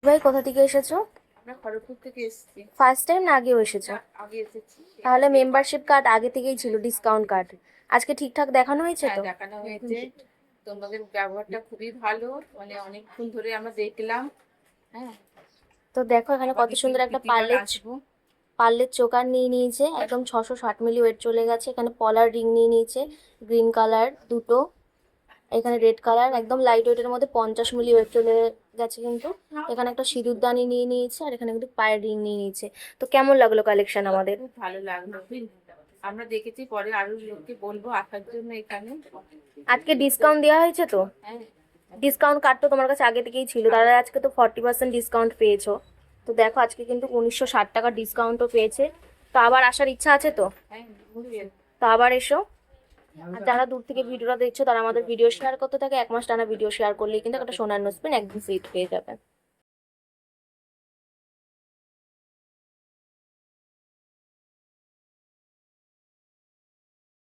ভাই কোথা থেকে এসেছো? আমরা খড়গপুর থেকে এসেছি। ফার্স্ট টাইম না আগেও এসেছো? আগে এসেছি। তাহলে মেম্বারশিপ কার্ড আগে থেকেই ছিল, ডিসকাউন্ট কার্ড। আজকে ঠিকঠাক দেখানো হয়েছে হ্যাঁ, তো? দেখানো হয়েছে। তোমাদের ব্যবহারটা খুবই ভালো, মানে অনেকক্ষণ ধরে আমরা দেখলাম। হ্যাঁ, তো দেখো এখানে আবার কত সুন্দর একটা দ্বিতীয়বার আসবো। পার্লের চোকার নিয়ে নিয়েছে, একদম 660 মিলি ওয়েট চলে গেছে। এখানে পলার রিং নিয়ে নিয়েছে, গ্রিন কালার দুটো, এখানে রেড কালার একদম লাইট ওয়েটের মধ্যে 50 মিলি ওয়েট চলে গেছে কিন্তু। এখানে একটা সিঁদুরদানি নিয়ে নিয়েছে, আর এখানে কিন্তু পায়ের রিং নিয়ে নিয়েছে। তো কেমন লাগলো কালেকশন আমাদের? খুব ভালো লাগলো। আমরা দেখেছি, পরে আরো লোককে বলবো আসার জন্য এখানে। আজকে ডিসকাউন্ট দেওয়া হয়েছে তো? হ্যাঁ, ডিসকাউন্ট কার্ড তো তোমার কাছে আগে থেকেই ছিল, তাহলে আজকে তো 40% ডিসকাউন্ট পেয়েছো। তো দেখো আজকে কিন্তু 1960 টাকার ডিসকাউন্টও পেয়েছে। তো আবার আসার ইচ্ছা আছে তো? হ্যাঁ, বুঝলি। তো আবার এসো। আর যারা দূর থেকে ভিডিওটা দেখছো তারা আমাদের ভিডিও শেয়ার করতে থাকে, 1 মাস টানা ভিডিও শেয়ার করলেই কিন্তু একটা সোনার নোসপিন একদম ফ্রি পেয়ে যাবে।